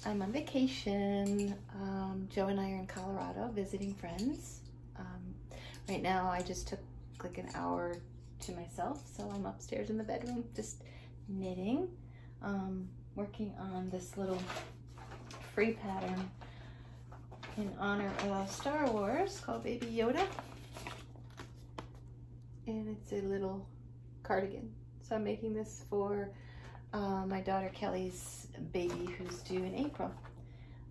I'm on vacation. Joe and I are in Colorado visiting friends. Right now I just took like an hour to myself, so I'm upstairs in the bedroom just knitting, working on this little free pattern in honor of Star Wars called Baby Yoda, and it's a little cardigan. So I'm making this for my daughter Kelly's baby who's due in April.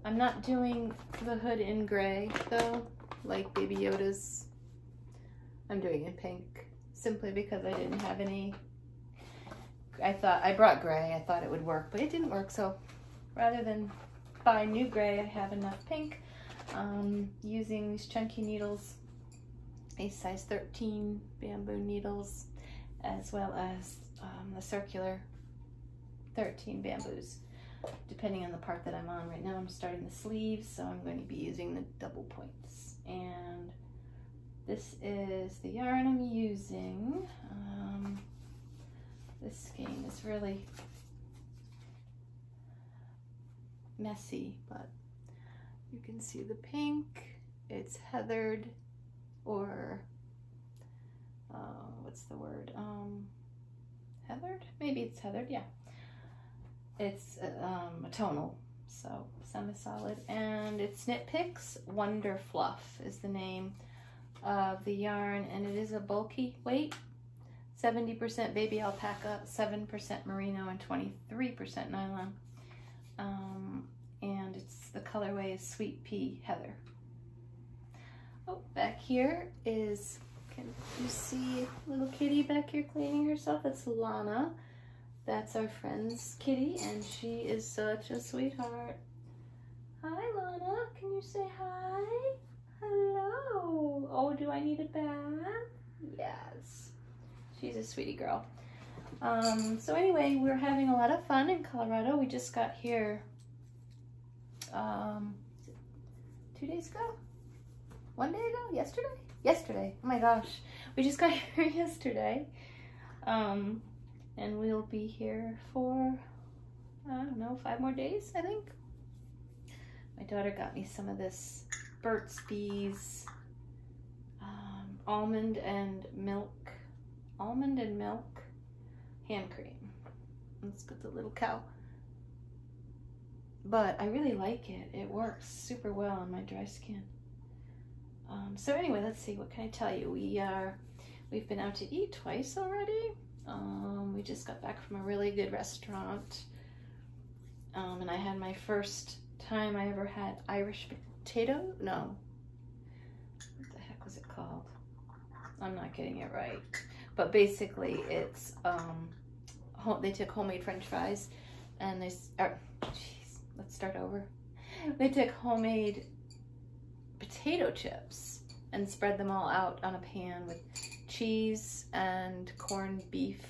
I'm not doing the hood in gray though, like Baby Yoda's. I'm doing it in pink simply because I didn't have any. I brought gray, I thought it would work, but it didn't work, so rather than buy new gray, I have enough pink. Using these chunky needles, a size 13 bamboo needles, as well as the circular 13 bamboos, depending on the part that I'm on. Right now I'm starting the sleeves, so I'm going to be using the double points. And this is the yarn I'm using. This skein is really messy, but you can see the pink. It's heathered, or what's the word? Heathered? Maybe it's heathered, yeah. It's a tonal, so semi-solid, and it's Knit Picks Wonder Fluff is the name of the yarn, and it is a bulky weight, 70% baby alpaca, 7% merino, and 23% nylon. And the colorway is Sweet Pea Heather. Oh, back here is, can you see little kitty back here cleaning herself? That's Lana. That's our friend's kitty, and she is such a sweetheart. Hi, Lana. Can you say hi? Hello. Oh, do I need a bath? Yes. She's a sweetie girl. So anyway, we're having a lot of fun in Colorado. We just got here 2 days ago? 1 day ago? Yesterday? Yesterday. Oh my gosh. We just got here yesterday. And we'll be here for, I don't know, 5 more days, I think. My daughter got me some of this Burt's Bees almond and milk hand cream. Let's get the little cow. But I really like it. It works super well on my dry skin. So anyway, let's see, what can I tell you? We've been out to eat twice already. We just got back from a really good restaurant. And I had my first time I ever had Irish potato? No. What the heck was it called? I'm not getting it right. But basically it's, they took homemade French fries and let's start over. They took homemade potato chips and spread them all out on a pan with cheese and corned beef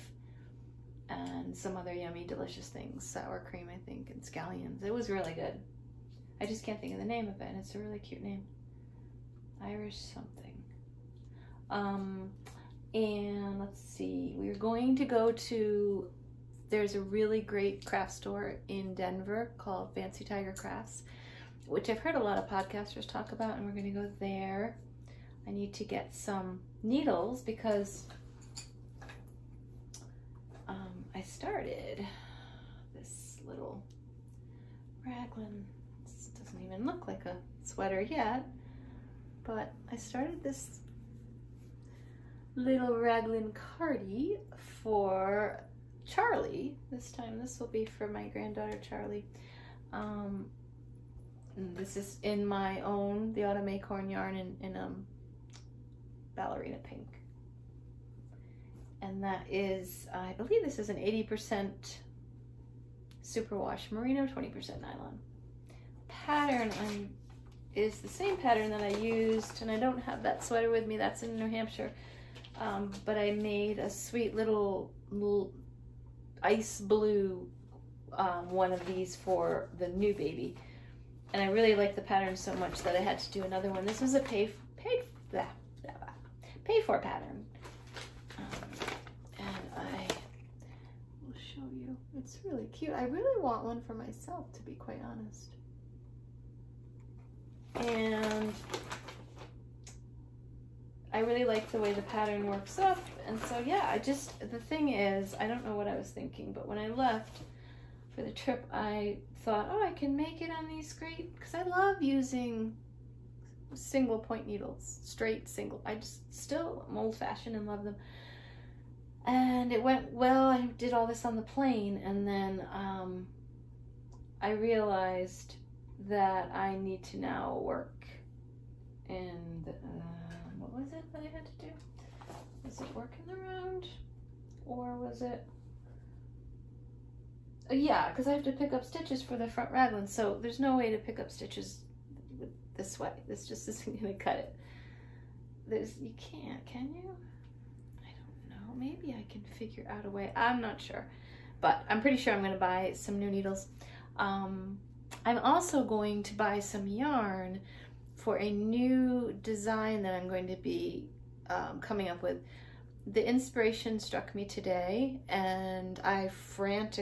and some other yummy, delicious things. Sour cream, I think, and scallions. It was really good. I just can't think of the name of it, and it's a really cute name. Irish something. And let's see, we're going to go to, there's a really great craft store in Denver called Fancy Tiger Crafts, which I've heard a lot of podcasters talk about, and we're going to go there. I need to get some needles because I started this little raglan. This doesn't even look like a sweater yet, but I started this little raglan cardie for Charlie. This time this will be for my granddaughter Charlie. And this is in my own, the Autumn Acorn yarn in ballerina pink. And that is, I believe this is an 80% superwash merino, 20% nylon. Pattern is the same pattern that I used, and I don't have that sweater with me, that's in New Hampshire. But I made a sweet little ice blue one of these for the new baby. And I really like the pattern so much that I had to do another one. This was a pay for pattern. And I will show you. It's really cute. I really want one for myself, to be quite honest. And I really like the way the pattern works up. And so, yeah, the thing is, I don't know what I was thinking, but when I left for the trip, I thought, oh, I can make it on these great, because I love using single point needles, straight single. I just still am old fashioned and love them. And it went well. I did all this on the plane, and then I realized that I need to now work in the, what was it that I had to do? Was it working around, or was it? Yeah, because I have to pick up stitches for the front raglan, so there's no way to pick up stitches this way. This just isn't going to cut it. You can't, can you? I don't know. Maybe I can figure out a way. I'm not sure, but I'm pretty sure I'm going to buy some new needles. I'm also going to buy some yarn for a new design that I'm going to be coming up with. The inspiration struck me today, and I had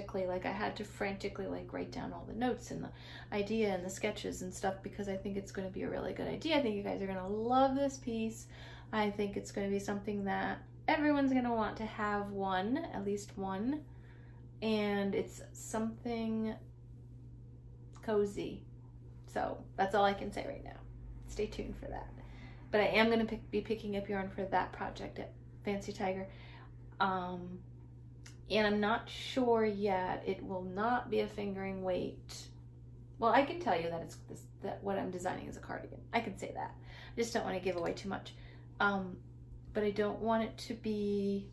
to frantically write down all the notes and the idea and the sketches and stuff, because I think it's going to be a really good idea. I think you guys are going to love this piece. I think it's going to be something that everyone's going to want to have at least one, and it's something cozy. So that's all I can say right now. Stay tuned for that. But I am going to be picking up yarn for that project at Fancy Tiger, and I'm not sure yet. It will not be a fingering weight. Well, I can tell you that that what I'm designing is a cardigan. I can say that. I just don't want to give away too much. But I don't want it to be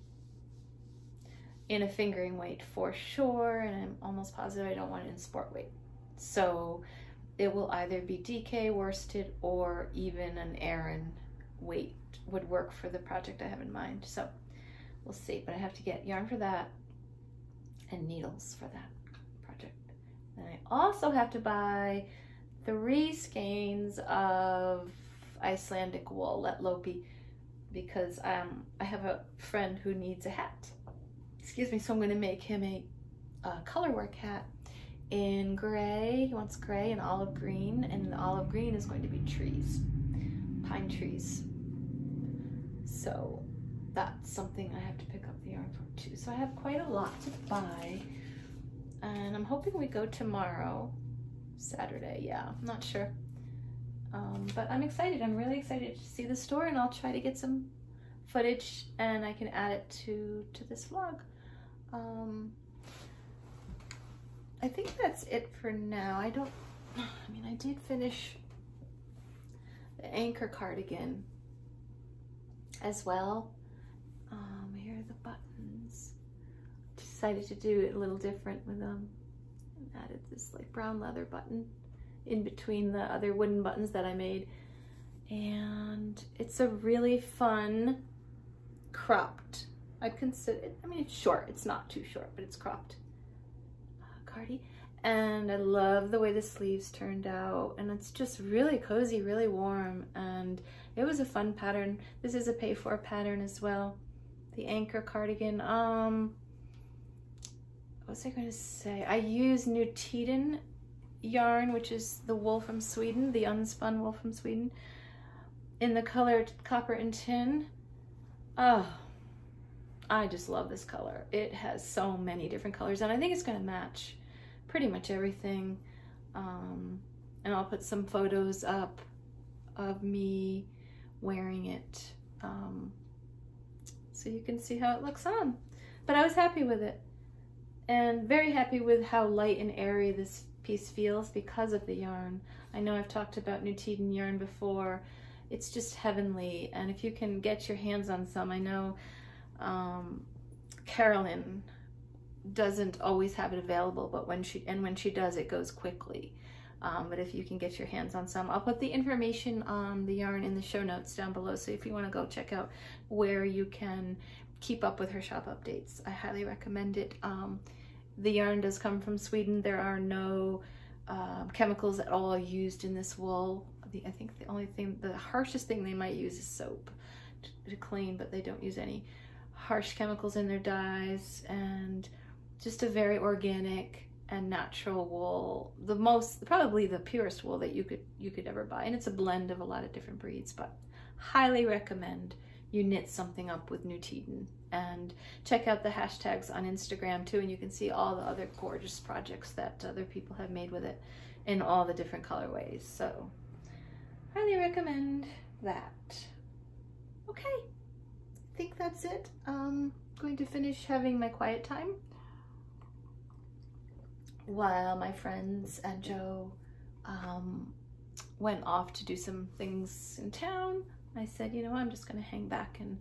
in a fingering weight for sure, and I'm almost positive I don't want it in sport weight. So it will either be DK worsted or even an Aran weight would work for the project I have in mind. So we'll see, but I have to get yarn for that and needles for that project. Then I also have to buy 3 skeins of Icelandic wool, let Lopi, because I have a friend who needs a hat. Excuse me, so I'm going to make him a color work hat in gray. He wants gray and olive green, and the olive green is going to be trees, pine trees. So that's something I have to pick up the yarn for too. So I have quite a lot to buy, and I'm hoping we go tomorrow, Saturday. Yeah, I'm not sure, but I'm excited. I'm really excited to see the store, and I'll try to get some footage and I can add it to this vlog. I think that's it for now. I did finish the anchor cardigan as well. Here are the buttons. Decided to do it a little different with and added this brown leather button in between the other wooden buttons that I made, and it's a really fun cropped, I'd consider it, it's short, it's not too short, but it's cropped cardi, and I love the way the sleeves turned out, and it's just really cozy, really warm, and it was a fun pattern. This is a pay-for pattern as well, the anchor cardigan. What was I going to say? I use Nutiden yarn, which is the wool from Sweden, the unspun wool from Sweden, in the color Copper and Tin. Oh, I just love this color. It has so many different colors, and I think it's going to match pretty much everything. And I'll put some photos up of me wearing it, so you can see how it looks on. But I was happy with it, and very happy with how light and airy this piece feels because of the yarn. I know I've talked about Nutiden yarn before. It's just heavenly, and if you can get your hands on some, I know Carolyn doesn't always have it available, but when she does, it goes quickly. But if you can get your hands on some, I'll put the information on the yarn in the show notes down below, so if you want to go check out where you can keep up with her shop updates, I highly recommend it. The yarn does come from Sweden. There are no chemicals at all used in this wool. I think the harshest thing they might use is soap to clean, but they don't use any harsh chemicals in their dyes, and just a very organic and natural wool, probably the purest wool that you could ever buy, and it's a blend of a lot of different breeds, but highly recommend you knit something up with Nutiden. And check out the hashtags on Instagram too, and you can see all the other gorgeous projects that other people have made with it in all the different colorways. So highly recommend that. Okay, I think that's it. Going to finish having my quiet time while my friends and Joe went off to do some things in town. I said, you know, I'm just gonna hang back and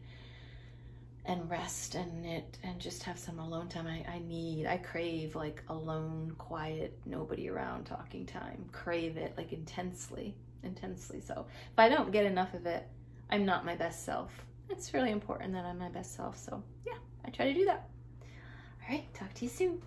rest and knit and just have some alone time. I crave like alone, quiet, nobody around talking time. Crave it like intensely. So if I don't get enough of it, I'm not my best self. It's really important that I'm my best self. So yeah, I try to do that. All right, talk to you soon.